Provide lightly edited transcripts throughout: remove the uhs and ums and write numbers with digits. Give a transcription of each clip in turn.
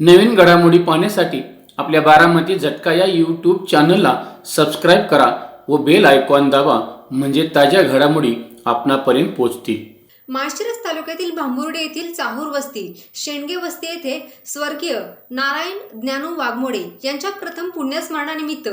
नवीन घडामोडी पाहण्यासाठी आपल्या बारामती झटका या यूट्यूब चॅनलला सबस्क्राईब करा व बेल आयकॉन दाबा, म्हणजे ताज्या घडामोडी आपणापर्यंत पोहोचतील. माळशिरस तालुक्यातील भांबुर्डे येथील चाहूर वस्ती शेंडगे वस्ती येथे स्वर्गीय नारायण ज्ञानू वाघमोडे यांच्या प्रथम पुण्यस्मरणानिमित्त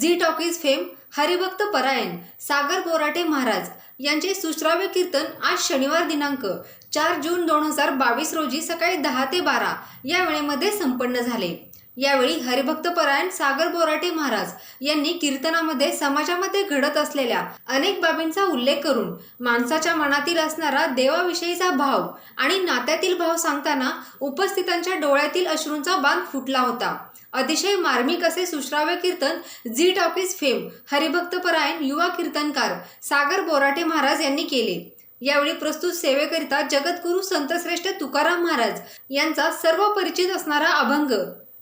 झी टॉकीज फेम हरिभक्त परायण सागर बोराटे महाराज यांचे सुश्राव्य कीर्तन आज शनिवार दिनांक 4 जून 2022 रोजी सकाळी 10 ते 12 या वेळेमध्ये संपन्न झाले. यावेळी हरिभक्त परायण सागर बोराटे महाराज यांनी कीर्तनामध्ये समाजामध्ये घडत असलेल्या अनेक बाबींचा उल्लेख करून माणसाच्या मनातील असणारा देवाविषयीचा भाव आणि नात्यातील भाव सांगताना उपस्थितांच्या डोळ्यातील अश्रूंचा बांध फुटला होता. अतिशय मार्मिक असे सुश्राव्य कीर्तन झी टॉकीज फेम हरिभक्त परायण युवा कीर्तनकार सागर बोराटे महाराज यांनी केले. यावेळी प्रस्तुत सेवेकरिता जगद्गुरु संतश्रेष्ठ तुकाराम महाराज यांचा सर्व परिचित असणारा अभंग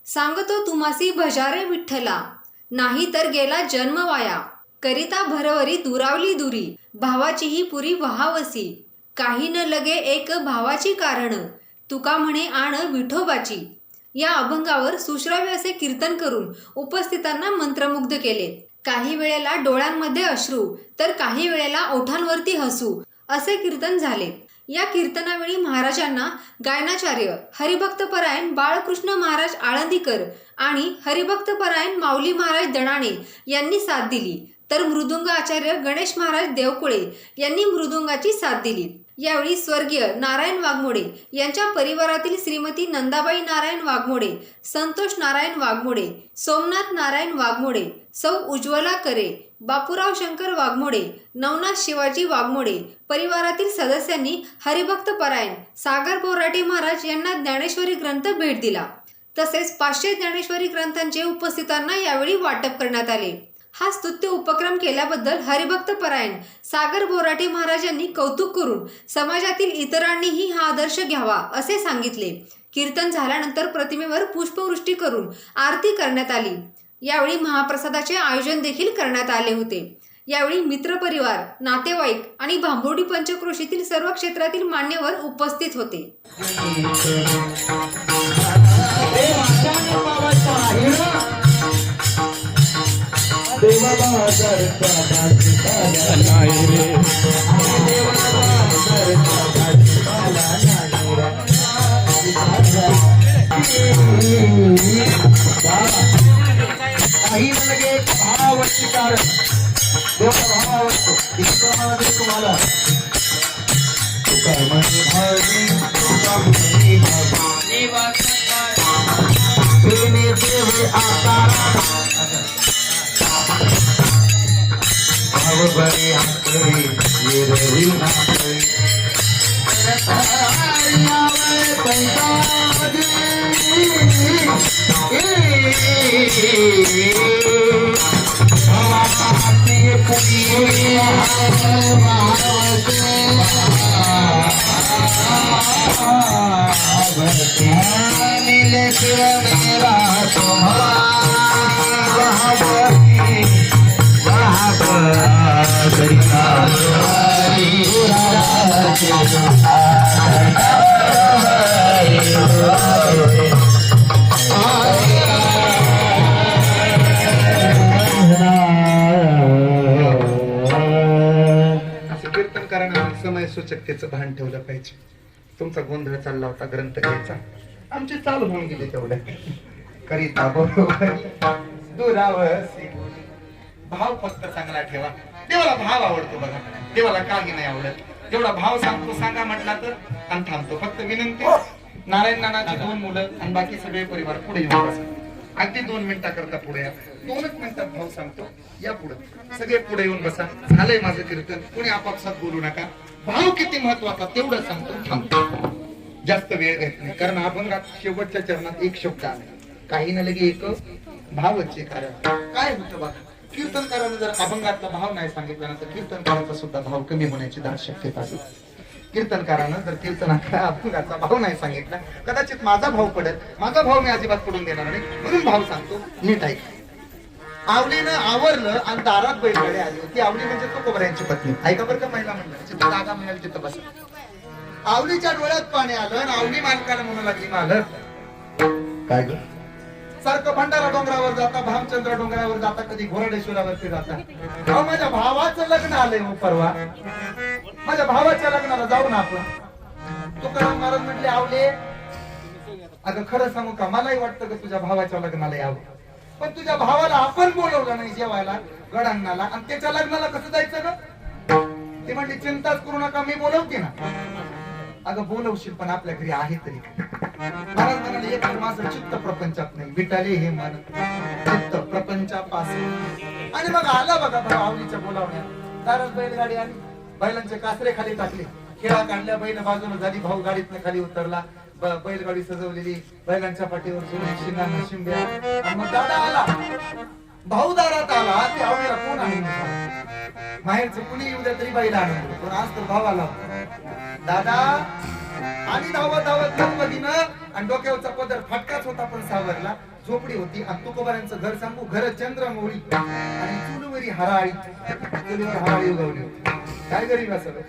सांगतो तुमासी भजारे विठ्ठला, नाही तर गेला जन्म वाया, करिता भरवरी दुरावली दुरी, भावाची ही पुरी वहावसी, काही न लगे एक भावाची कारण, तुका म्हणे आण विठोबाची. या अभंगावर सुश्राव्य असे कीर्तन करून उपस्थितांना मंत्रमुग्ध केले. काही वेळेला डोळ्यांमध्ये अश्रू तर काही वेळेला ओठांवरती हसू असे कीर्तन झाले. या कीर्तनावेळी महाराजांना गायनाचार्य हरिभक्त परायण बाळकृष्ण महाराज आळंदीकर आणि हरिभक्त परायण माऊली महाराज दणाणे यांनी साथ दिली, तर मृदुंग आचार्य गणेश महाराज देवकुळे यांनी मृदुंगाची साथ दिली. यावेळी स्वर्गीय नारायण वाघमोडे यांच्या परिवारातील श्रीमती नंदाबाई नारायण वाघमोडे, संतोष नारायण वाघमोडे, सोमनाथ नारायण वाघमोडे, सौ उज्ज्वला करे, बापूराव शंकर वाघमोडे, नवनाथ शिवाजी वाघमोडे परिवारातील सदस्यांनी हरिभक्त परायण सागर बोराटे महाराज यांना ज्ञानेश्वरी ग्रंथ भेट दिला. तसेच 500 ज्ञानेश्वरी ग्रंथांचे उपस्थितांना यावेळी वाटप करण्यात आले. हा स्तुत्य उपक्रम केल्याबद्दल हरिभक्त परायण सागर बोराटे महाराज यांनी कौतुक करून समाजातील इतरांनीही हा आदर्श घ्यावा असे सांगितले. कीर्तन झाल्यानंतर प्रतिमेवर पुष्पवृष्टी करून आरती करण्यात आली. यावेळी महाप्रसादाचे आयोजन देखील करण्यात आले होते. यावेळी मित्रपरिवार, नातेवाईक आणि भांबुर्डी पंचक्रोशीतील सर्व क्षेत्रातील मान्यवर उपस्थित होते. काही लगे भावाची कारण देवाला भाव आवडतो इतकं तुम्हाला तुकारामाने भावी तुकारामाने भावी प्रेमे देवे आकारा भाव बरे हातरे ये रवी नातरे समय सूचकतेचं भान ठेवलं पाहिजे. तुमचा गोंधळ चालला होता ग्रंथ घ्यायचा, आमची चालू होऊन गेली तेवढ्या करिता बरोबर दुरावसी. भाव फक्त चांगला ठेवा. देवाला भाव आवडतो बघा, देवाला काही नाही आवडत. जेवढा भाव सांगतो सांगा म्हटला तर आणि थांबतो. फक्त विनंती, नारायण नानाची 2 मुलं आणि बाकी सगळे परिवार पुढे येऊन बसा. अगदी 2 मिनिटाकरता पुढे या. 2च मिनिटात भाव सांगतो, या पुढे सगळे पुढे येऊन बसा. झालंय माझं कीर्तन, कोणी आपापसात बोलू नका. भाव किती महत्वाचा तेवढं सांगतो, थांबतो. जास्त वेळ घेत नाही, कारण अभंगात शेवटच्या चरणात एक शब्द आहे, काही न लगे एक भावचे कारण. काय होतं बघा, कीर्तनकाराने जर अभंगातला भाव नाही सांगितला ना तर कीर्तनकाराचा सुद्धा भाव कमी होण्याची दाट शक्यता आहे. कीर्तनकारानं जर कीर्तनाचा अभंगाचा भाव नाही सांगितला, कदाचित माझा भाव पडेल. माझा भाव मी अजिबात पडून देणार नाही, म्हणून भाव सांगतो, नीट ऐक. आवडीनं आवरलं आणि दारात बैलगाडी आली होती. आवडी म्हणजे तो कोबऱ्यांची पत्नी. ऐका बरं का महिला मंडळ, जिथं जागा मिळेल तिथं बसा. आवडीच्या डोळ्यात पाणी आलं आणि आवडी मालकाला म्हणू लागली, मालक काय ग सारखं भंडारा डोंगरावर जाता भामचंद्र डोंगरावर जाता कधी घोरडेश्वरावरती जाता अहो माझ्या भावाचं लग्न आलंय हो परवा माझ्या भावाच्या लग्नाला जाऊ ना आपण तुकाराम महाराज म्हटले आवले अगं खरं सांगू का मलाही वाटतं का तुझ्या भावाच्या लग्नाला यावं पण तुझ्या भावाला आपण बोलवलं नाही जेवायला गडांनाला आणि त्याच्या लग्नाला कसं जायचं ग ते म्हणले चिंताच करू नका मी बोलवते ना अगं बोलवशील पण आपल्या घरी आहे तरी महाराज म्हणाले एक तर माझं चित्त प्रपंचात नाही विटाले हे मन चित्त प्रपंचापासून आणि मग आला बघा भाऊ आवलीच्या बोलावण्यात दारात बैलगाडी आली बैलांचे कासरे खाली टाकले खेळा काढल्या बैल बाजूला झाली भाऊ गाडीतनं खाली उतरला बैलगाडी सजवलेली बैलांच्या पाठीवर शिंगांना शिंब्या आणि मग दादा आला भाऊ दारात आला ते आवडीला कोण आहे बाहेरचं कुणी येऊ द्या तरी बैल आनंद पण आज तर भाव आला दादा आणि धावत गणपतीनं आणि डोक्यावरचा पदर फटकाच होता पण सावरला झोपडी होती आणि तुकोबारांचं घर सांगू घर चंद्रमौळी आणि चुलीवरी हराळी चुलीवर हराळी उगवली होती काय गरीब असं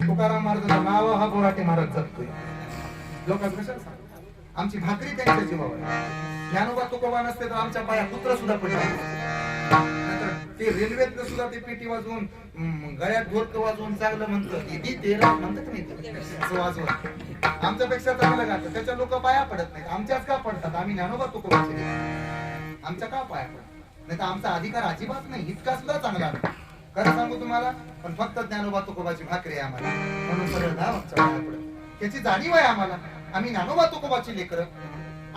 तुकाराम महाराजांचं नाव हा बोराटे महाराज जपतोय लोकांचं कशाला सांग आमची भाकरी त्यांच्या जीवावर ज्ञानोबा तुकोबा नसते तर आमच्या पाया कुत्र सुद्धा पडले ते रेल्वेत सुद्धा ते पेटी वाजवून गळ्यात ढोलक वाजवून चांगलं म्हणतं दीदी तेरा म्हणतात नाही वाजवून आमच्यापेक्षा चांगलं गातं त्याच्या लोक पाया पडत नाहीत आमच्याच का पडतात आम्ही ज्ञानोबा तुकोबाचे आमच्या का पाया पडत नाही तर आमचा अधिकार अजिबात नाही इतका सुद्धा चांगला खरं सांगू तुम्हाला पण फक्त ज्ञानोबा तुकोबाची भाकरी आहे आम्हाला म्हणून सरळ धाव आमच्या पाया पडत त्याची जाणीव आहे आम्हाला आम्ही ज्ञानोबा तुकोबाची लेकर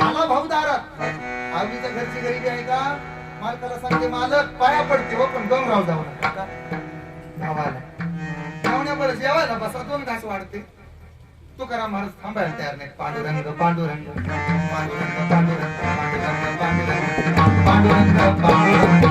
आला भाऊ दारात आवडीच्या घरची गरीबी आहे का मालकाला सांगते मालक पाया पडते हो पण डोंगराव जाऊ नका जेवण्यावर जेवायला बसा 2 घास वाढते तुकाराम महाराज थांबायला तयार नाही पांडुरंग पांडुरंग पांडुरंग पांडुरंग पांडुरंग पांडुरंग पांडुरंग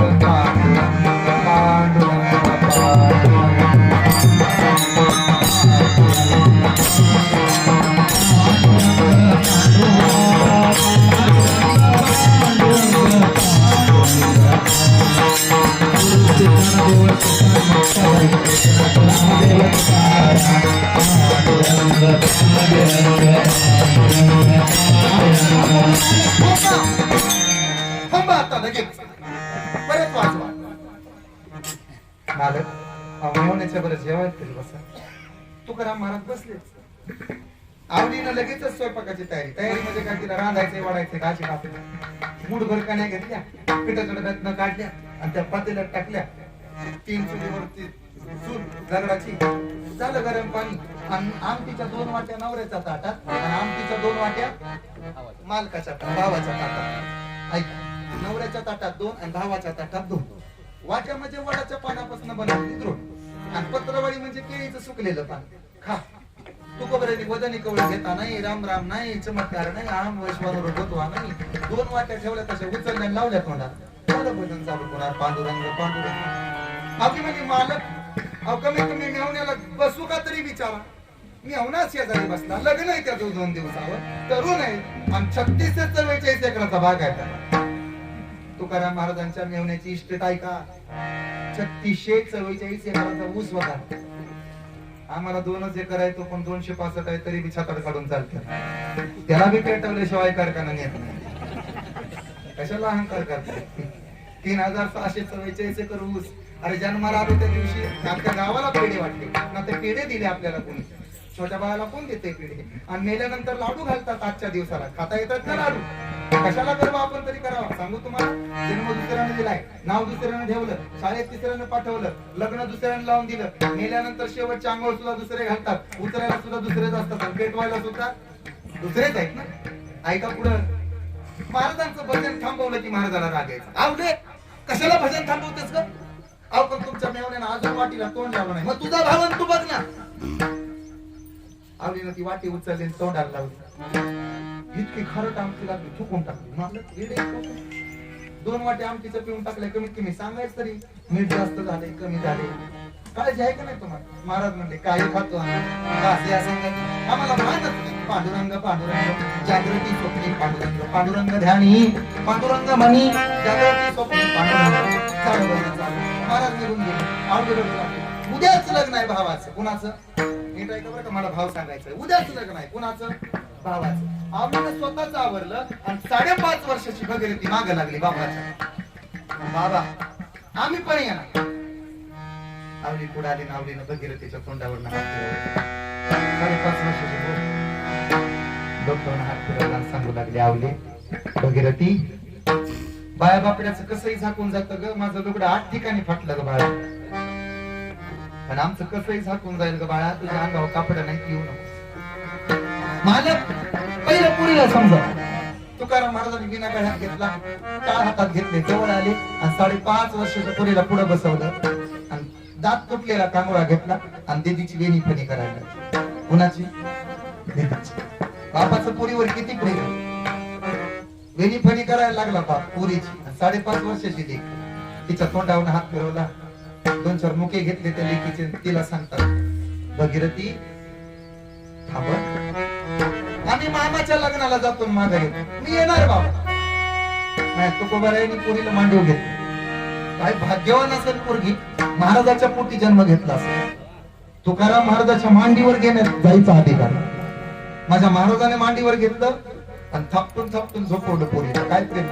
तुकाराम महाराज बसले आवडीनं लगेचच स्वयंपाकाची तयारी म्हणजे काय तिला रांधायचे वाढायचे गाची कापले मुठभर कण्या घेतल्या पिठाच्या डब्यातनं काढल्या आणि त्या पातेल्यात टाकल्या 3 चुलीवरती चूल दगडाची झालं गरम पाणी आणि आमटीच्या 2 वाट्या नवऱ्याच्या ताटात आणि आमटीच्या 2 वाट्या मालकाच्या भावाच्या ताटात ऐका नवऱ्याच्या ताटात 2 आणि भावाच्या ताटात 2 वाट्या म्हणजे वडाच्या पानापासून बनवली द्रोण आणि पत्रवाळी म्हणजे केळीचं सुकलेलं पान खा तुकोबऱ्याने वजनी कवळ घेता नाही राम राम नाही चमत्कार नाही आम वैश्वानवर होतो नाही 2 वाट्या ठेवल्या तशा उचलल्या लावल्या तोंडात झालं भजन चालू होणार पांडुरंग पांडुरंग आपली म्हणजे मालक अहो कमी कमी मेवण्याला बसू का तरी विचारा मेवणा शेजारी बसला लग्न आहे त्या 2 दिवसावर तरुण आहे आणि 36 ते 44 एकराचा भाग आहे त्याला तुकाराम महाराजांच्या मेवण्याची इस्टेट आहे का 3644 एकराचा ऊस बघा आम्हाला 2च एकर आहे तो पण 265 आहे तरी बी छातड काढून चालतं त्याला बी पेटवल्याशिवाय कारखाना नेत नाही कशाला अहंकार करतात 3644 एकर ऊस अरे जन्माला आलो त्या दिवशी आमच्या गावाला पेढे वाटले ना ते पेढे दिले आपल्याला कोणी छोट्या बाळाला कोण देते पेढे आणि मेल्यानंतर लाडू घालतात आजच्या दिवसाला खाता येतात ना लाडू कशाला करावं आपण तरी करावा सांगू तुम्हाला जन्म दुसऱ्याने दिलाय नाव दुसऱ्याने ठेवलं शाळेत तिसऱ्याने पाठवलं लग्न दुसऱ्याने लावून दिलं मेल्यानंतर शेवटच्या अंगावर सुद्धा दुसरे घालतात उतरायला सुद्धा दुसरेच असतात आणि पेटवायला सुद्धा दुसरेच आहेत ना ऐका पुढं महाराजांचं भजन थांबवलं की महाराजाला राग यायचा आवडे कशाला भजन थांबवतेस का अहो पण तुमच्या मेवण्यानं अजून वाटीला तोंड लावलं नाही मग तुझा भावन तू बघ ना आवडीनं ती वाटी उचलली तोंडाला लावली इतकी खरं आमची लागली थुकून टाकली 2 वाटे आमटीचं पिऊन टाकलंय कमीत कमी सांगायच तरी मीठ जास्त झाले कमी झाले काळजी आहे का नाही तुम्हाला महाराज म्हणले काय खातो आम्हाला माहितच नाही पांडुरंग पांडुरंग जागृती स्वप्नी पांडुरंग पांडुरंग ध्यानी पांडुरंग म्हणी जागृती स्वप्नी पांडुरंग महाराज निघून गेले आवडीला उद्याच लग्न आहे भावाचं कुणाचं नीट ऐका बरं का मला भाव सांगायचं उद्याच लग्न आहे कुणाचं भावाचं आवडीनं स्वतःच आवरलं आणि 5.5 वर्षाची भगीरथी माग लागली बाबाच्या. बाबा आम्ही पण येणार. आवली पुढे आली, आवलीनं भगीरथीच्या तोंडावर हात फिरवला. 5.5 वर्षाची पोर डोक्यावर हात फिरवला आणि सांगू लागली, आवली भगीरथी बाया बापड्याचं कसंही झाकून जातं ग. माझं लुगडं 8 ठिकाणी फाटलं ग बाळा, पण आमचं कसंही झाकून जाईल ग बाळा. तुझ्या अंगावर कापड नाही येऊ नको. मालक पहिल्या पुरीला समजा. तुकाराम महाराजांनी विना गळ्यात घेतला, टाळ हातात घेतले, जवळ आले आणि 5.5 वर्षाच्या पुरीला पुढे बसवलं आणि दात तुटलेला कांगोळा घेतला आणि दीदीची वेणी फणी करायला लागली. कुणाची? दीदीची. बापाचं पुरीवर किती प्रेम. वेणी फणी करायला लागला बाप पुरीची. 5.5 वर्षाची लेक. तिच्या तोंडावरून हात फिरवला, 2-4 मुके घेतले त्या लेकीचे. तिला सांगतात, भगीरथी थांब, आम्ही मामाच्या लग्नाला जातो माघारी, मी येणार बाबा. नाही तुकोबारायांनी पुरीला मांडीव घेतली. काय भाग्यवान असेल पोरगी, महाराजाच्या पोटी जन्म घेतला असेल. तुकाराम महाराजाच्या मांडीवर घेण्यात जायचा अधिकार. माझ्या महाराजाने मांडीवर घेतलं आणि थापटून थापटून झोपवलं पोरीला. काय प्रेम.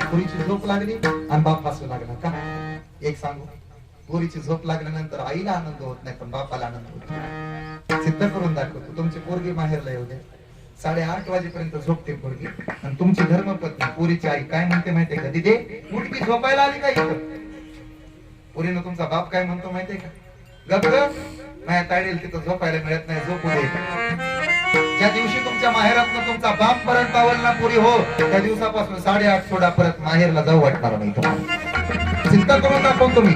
पोरीची झोप लागली आणि बाप हसू लागला. का एक सांगू, पोरीची झोप लागल्यानंतर आईला आनंद होत नाही पण बापाला आनंद होतो. सिद्ध करून दाखवतो. तुमची पोरगी माहेरला येऊ दे, 8:30 वाजेपर्यंत झोपते पोरगी आणि तुमची धर्मपत्नी पोरीची आई काय म्हणते माहितीये का, दिदे उठ की झोपायला आली का इथं. पोरीनं तुमचा बाप काय म्हणतो माहितीये का, गप ग माझ्या ताईला तिथं झोपायला मिळत नाही, झोपू दे. ज्या दिवशी तुमच्या माहेरातनं तुमचा बाप परत पावल ना पुरी हो, त्या दिवसापासून 8:30 सोडा परत माहेरला जाऊ वाटणार नाही तुम्हाला. चिंता करून दाखवतो मी.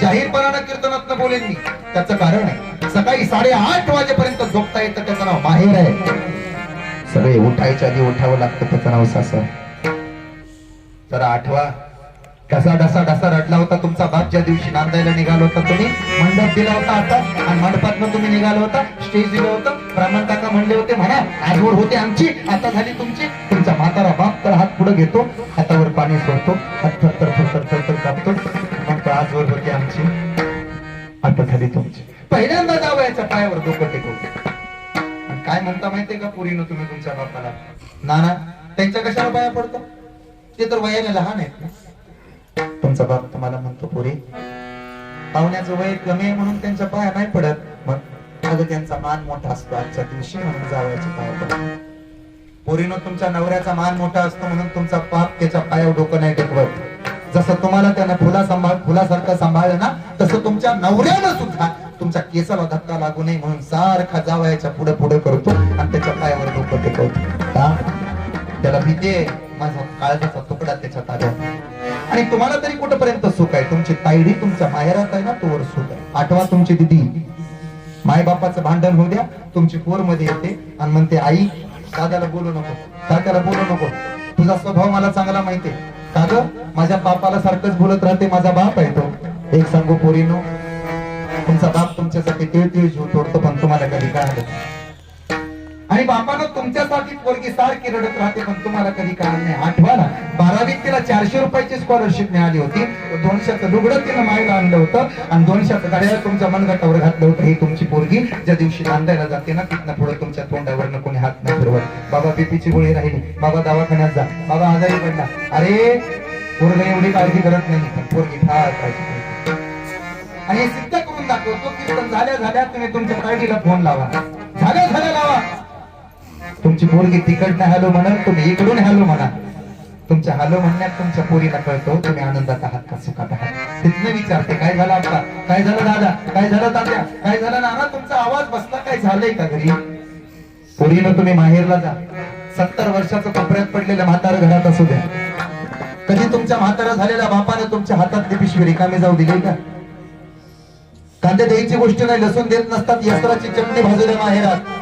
जाहीरपणानं कीर्तनातनं बोलेन मी. त्याचं कारण आहे, सकाळी 8:30 वाजेपर्यंत झोपता येतं त्याचं नाव माहेर आहे. सगळे उठायच्या आधी उठावं लागतं त्याचं नाव सासर. जरा आठवा, कसा डसा डसा रडला होता तुमचा बाप ज्या दिवशी नांदायला निघाला होता. तुम्ही मंडप दिला होता आता आणि मंडपातनं तुम्ही निघाला होता, स्टेज दिलं होतं. ब्राह्मण काका म्हणले होते म्हणा आजवर होते आमची, आता झाली तुमची. तुमचा म्हातारा बाप तर हात पुढे घेतो, हातावर पाणी सोडतो, हात थरथर थरथर थरथर कापतो, मग आजवर होते आमची, आता झाली तुमची. पहिल्यांदा जावयाच्या पायावर डोकं टेकवतो. काय म्हणता माहितीये का पुरीनं तुम्ही तुमच्या बापाला, नाना त्यांच्या कशाला पाया पडतो, ते तर वयाने लहान आहेत ना. तुमचा बाप तुम्हाला म्हणतो, पुरी पाहुण्याचं वय कमी आहे म्हणून त्यांच्या पाया नाही पडत, मग अगं त्यांचा मान मोठा असतो आजच्या दिवशी म्हणून जावयाच्या पाया पडत. पोरीनं तुमच्या नवऱ्याचा मान मोठा असतो म्हणून तुमचा बाप त्याच्या पायावर डोकं नाही टेकवत. जसं तुम्हाला त्यानं फुलासारखं सांभाळलं ना, तसं तुमच्या नवऱ्यानं सुद्धा तुमच्या केसाला धक्का लागू नये म्हणून सारखा जावयाच्या पुढे पुढे करतो आणि त्याच्या पायावर डोकं टेकवतो. का? त्याला भीती आहे माझा काळजाचा तुकडा त्याच्या ताब्यात. आणि तुम्हाला तरी कुठपर्यंत सुख आहे, तुमची ताईडी तुमच्या माहेरात आहे ना, तोवर सुख आहे. आठवा, तुमची दिदी माय बापाचं भांडण होऊ द्या, तुमची पोर मध्ये येते आणि म्हणते, आई दादाला बोलू नको, काकाला बोलू नको, तुझा स्वभाव मला चांगला माहितीये. का ग माझ्या बापाला सारखंच बोलत राहते, माझा बाप आहे तो. एक सांगू पोरीनो, तुमचा बाप तुमच्यासाठी तिळ जीव तोडतो पण तुम्हाला कधी कळालं. आणि बापानं तुमच्यासाठी पोरगी सारखी रडत राहते पण तुम्हाला कधी कळालं नाही. आठवाला 12वीत तिला 400 रुपयाची स्कॉलरशिप मिळाली होती, 200चं लुगडं तिनं मायला आणलं होतं आणि 200चं गाड्या तुमच्या मनगटावर घातलं होतं. ही तुमची पोरगी ज्या दिवशी नांदायला जाते ना, तिथनं पुढे तुमच्या तोंडावर कोणी हात नाही फिरवत. बाबा बीपीची गोळी राहिली, बाबा दवाखान्यात जा, बाबा आजारी पडला, अरे पोरगी एवढी काळजी करत नाही पण पोरगी फार काळजी करते. आणि हे सिद्ध करून दाखवतो, कीर्तन झाल्या तुम्ही तुमच्या ताईडीला फोन लावा, झाल्या लावा. तुमची पोरगी तिकडनं हॅलो म्हणा, तुम्ही इकडून हॅलो म्हणा. तुमच्या हॅलो म्हणण्यात तुमच्या पोरीला कळतो तुम्ही आनंदात आहात का सुखात आहात. तिथनं विचारते, काय झालं आता, काय झालं दादा, काय झालं तात्या, काय झालं नाना, तुमचा आवाज बसला, काय झालंय का घरी. पोरीनं तुम्ही माहेरला जा. 70 वर्षाचं कोपऱ्यात पडलेलं म्हातारं घरात असू द्या. कधी तुमच्या म्हातारा झालेल्या बापाने तुमच्या हातातली पिशवी रिकामी जाऊ दिली का? कांदे द्यायची गोष्ट नाही, लसूण देत नसतात, यस्त्राची चटणी भाजू द्या माहेरात.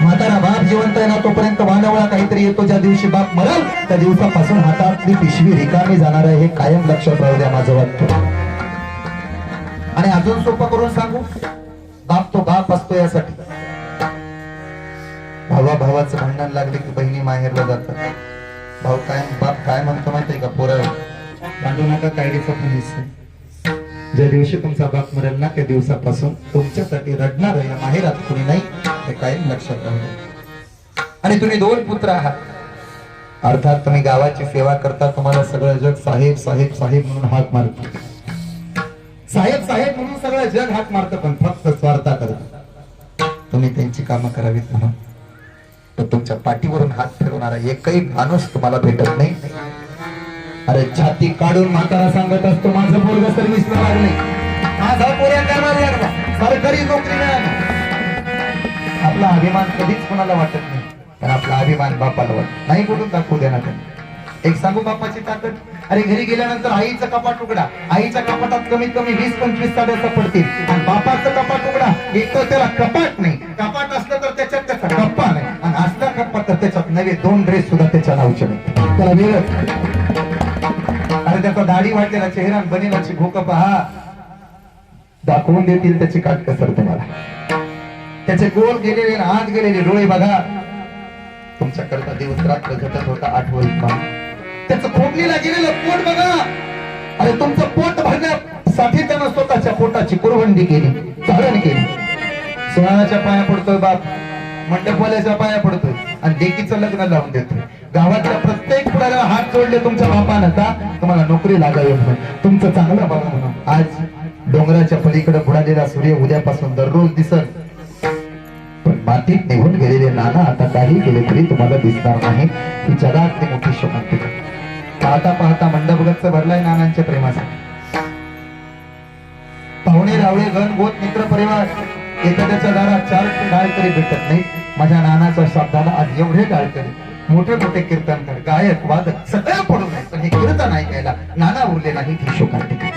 म्हातारा बाप जिवंत आहे ना तोपर्यंत वानवळा काहीतरी येतो, ज्या दिवशी बाप मरल त्या दिवसापासून हातातली पिशवी रिकामी जाणार आहे, हे कायम लक्षात राहू द्या माझं वाक्य. आणि अजून सोपं करून सांगू, बाप तो बाप असतो यासाठी. भावाचं भांडण लागले की बहिणी माहेरला जातात. भाऊ बाप काय म्हणतो माहितीये का, पोरं भांडू नका, कायदेचा पोलीस. ज्या दिवशी तुमचा बाप मरेल ना त्या दिवसापासून तुमच्यासाठी रडणार या माहेरात कुणी नाही, हे कायम लक्षात राहू. आणि तुम्ही 2 पुत्र आहात अर्थात तुम्ही गावाची सेवा करता तुम्हाला सगळं जग साहेब साहेब साहेब म्हणून हाक मारत साहेब साहेब म्हणून सगळं जग हाक मारतं पण फक्त स्वार्था करत तुम्ही त्यांची कामं करावीत म्हणून तर तुमच्या पाठीवरून हात फिरवणारा एकही माणूस तुम्हाला भेटत नाही अरे छाती काढून म्हातारा सांगत असतो माझं पोरग सर्व्हिस लागले माझा पोऱ्या करणार लागला सरकारी नोकरी मिळाली आपला अभिमान कधीच कोणाला वाटत नाही पण आपला अभिमान बापाला वाटत नाही कुठून दाखवू देणार एक सांगू बापाची ताकद अरे घरी गेल्यानंतर आईचं कपाट उघडा आईच्या कपाटात कमीत कमी 20-25 साड्या सापडतील आणि बापाचं कपाट उघडा एक तर त्याला कपाट नाही कपाट असलं तर त्याच्यात त्याचा कप्पा नाही आणि असला कप्पा तर त्याच्यात नवे 2 ड्रेस सुद्धा त्याच्या नावचे नाही त्याला वेगळं अरे त्याचा दाढी वाटलेला चेहरा बनेलाची भूक पहा दाखवून देतील त्याची काट कसर तुम्हाला त्याचे गोल गेलेले आत गेलेले डोळे बघा तुमच्याकरता दिवस रात्र झटत होता आठवत त्याचं फोडणीला गेलेलं पोट बघा अरे तुमचं पोट भरण्यासाठी त्यानं स्वतःच्या पोटाची कुरवंडी केली चाळण केली सोनाच्या पाया पडतोय बाप मंडपवाल्याच्या पाया पडतोय आणि लेकीचं लग्न लावून देतोय गावातल्या प्रत्येक पुढाऱ्याला हात जोडले तुमच्या बापानं का तुम्हाला नोकरी लागावी म्हणून तुमचं चांगलं बघा म्हणून आज डोंगराच्या पलीकडे बुडालेला सूर्य उद्यापासून दररोज दिसत पण मातीत निघून गेलेले नाना आता काही केले तरी तुम्हाला दिसणार नाही ही जगातली मोठी शोभा पाहता पाहता मंडप गच्च भरलाय नानांच्या प्रेमासाठी पाहुणे रावळे गण गोत मित्र परिवार एखाद्याच्या दारात 4 डाळकरी भेटत नाही माझ्या नानाच्या शब्दाला आज एवढे डाळकरी मोठे मोठे कीर्तनकार गायक वादक सगळं पडून आहे पण हे कीर्तन ऐकायला नाना उरले नाही ही शोकांतिका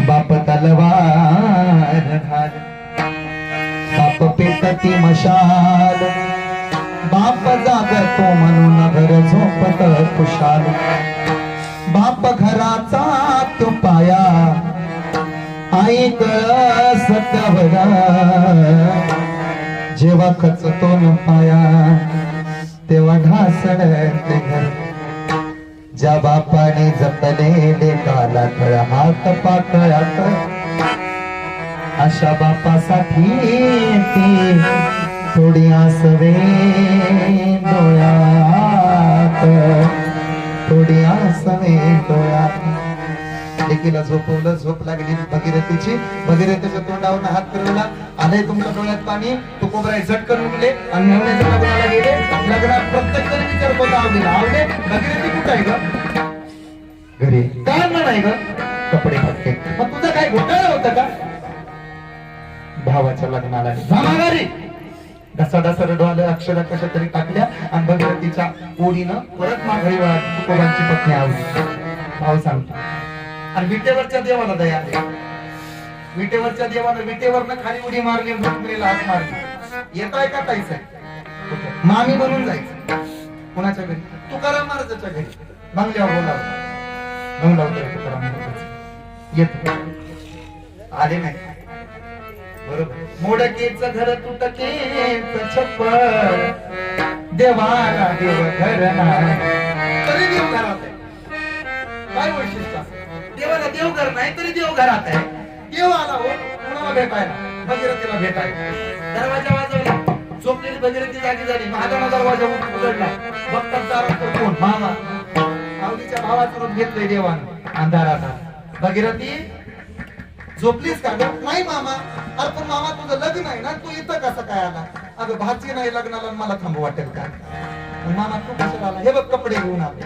बाप तलवार घाल बाप पेटती मशाल बाप जागतो म्हणून घर झोपत खुशाल बाप घराचा तो पाया आई कळस कवरा जेव्हा खचतो न पाया तेव्हा ढासळते घर ज्या बापाने जपलेले काला कळ हात पाकळात अशा बापासाठी ती थोडी आसवे डोळ्यात थोडी आसवे डोळ्यात लेकीला झोपवलं झोप लागली भगीरथीची भगीरथीच्या तोंडावर हात फिरवला आलंय तुमच्या डोळ्यात पाणी तू कोबराई झटकन उठले आणि मेवण्याच्या लग्नाला गेले लग्नात प्रत्येक जण विचारत होता आवले भगीरथी कुठं आहे ग घरी काय नाही ग कपडे फटके मग तुझं काय घोटाळा होतं का भावाच्या लग्नाला घरी ढसा रडवाल्या अक्षरा कशा तरी टाकल्या आणि भगीरथीच्या ओढीनं परत माघारी तुकोबांची पत्नी आवली भाव सांगतो आणि विटेवरच्या देवाला दया आली विटेवरच्या देवानं विटेवरनं खाली उडी मारली रुक्मिणीला हात मारली येताय का ताईच आहे मामी बनून जायचं कुणाच्या घरी तुकाराम महाराजाच्या घरी बंगल्यावर बोलावं तुकाराम महाराज येत आले नाही बरोबर मोडकेच घर तुटकेच छप्पर देवाला देव घर नाही तरी देव घरात आहे काय वैशिष्ट्य देवाला देव घर नाही तरी देव घरात आहे देव आला हो कुणाला भेटायला भगीरथीला भेटायला दरवाजा वाजवला झोपलेली भगीरथी जागी झाली महादाना दरवाजा उघडला बघतात दारात कोण मामा आवडीच्या भावाचं रूप घेतलंय देवानं अंधारात भगीरथी झोपलीस का ग नाही मामा अरे पण मामा तुझं लग्न आहे ना तू इथं कसं काय आला अगं भाची नाही लग्नाला मला थांबू वाटेल का मामा तू कशाला आला हे बघ कपडे घेऊन आले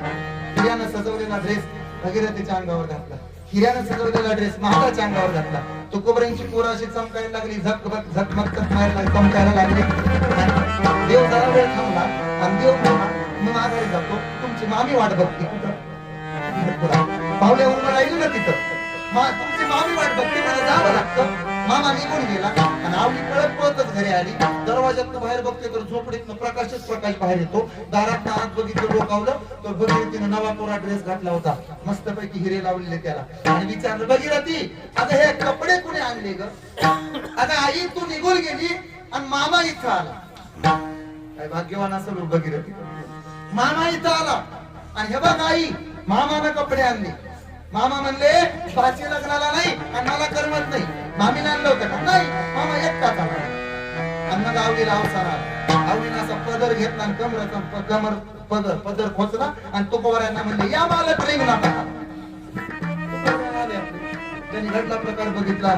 हिऱ्यानं सजवलेला ड्रेस भगीरथीच्या अंगावर घातला हिऱ्यानं सजवलेला ड्रेस महाराच्या अंगावर घातला तुकोबऱ्यांची पोरं अशी चमकायला लागली झकमक चमकायला लागली देव जरा वेळ थांबला आणि देव म्हणा मी माघारी जातो तुमची मामी वाट बघते कुठं पावले उभं राहिली ना तिथं तुमची मामी वाट बघते मला जावं लागतं मामा निघून गेला आणि आवडी पळत पळतच घरी आली दरवाजातनं बाहेर बघते तर झोपडीतनं प्रकाशच प्रकाश बाहेर येतो दारात आत बघितलं डोकावलं तर भगीरथीनं नवा कोरा ड्रेस घातला होता मस्तपैकी हिरे लावलेले त्याला आणि विचारलं भगीरथी अगं हे कपडे कुणी आणले ग अगं आई तू निघून गेली आणि मामा इथं आला काय भाग्यवान असेल भगीरथी मामा इथं आला आणि हे बघ आई मामानं कपडे आणले मामा म्हणले भाची लग्नाला नाही आणि मला करमत नाही मामीने आणलं होतं का नाही मामा एकटाच आला आणि मग आवडीला अवसर आला आवडीला असा पदर घेतला आणि कमराचा कमर पदर खोचला आणि तुकोबारांना म्हणले या मालक रिंग नका. त्यांनी घडला प्रकार बघितला,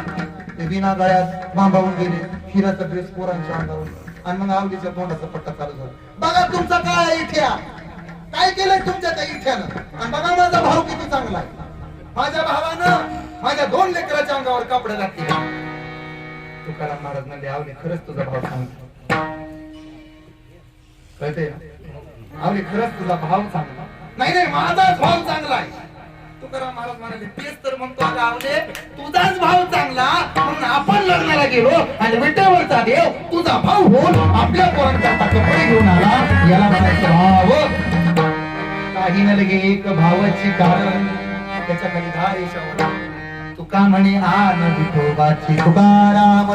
ते बिना गळ्यात बांबावून गेले, हिराचा ड्रेस पोरांच्या अंगावर, आणि मग आवडीच्या तोंडाचा पट्टा चालू झाला. बघा तुमचा काय इथ्या, काय केलंय तुमच्या त्या इथ्यानं, आणि बघा माझा भाऊ किती चांगला आहे. माझ्या भावानं माझ्या 2 लेकराच्या अंगावर कापड घातली. तुकाराम महाराज म्हणले आवले खरंच तुझा भाव चांगला, कळते आवले खरंच तुझा भाव चांगला. नाही नाही माझाच भाव चांगला आहे. तुकाराम महाराज म्हणाले तेच तर म्हणतो आवले तुझाच भाव चांगला, म्हणून आपण लग्नाला गेलो आणि विटेवरचा देव तुझा भाव होऊन आपल्या पोरांचा कपडे घेऊन आला. याला म्हणायचं भाव. काही न लगे एक भावाची कारण त्याच्या खाली 10 रेषा. तुका म्हणे आन विठोबाची तुकाराम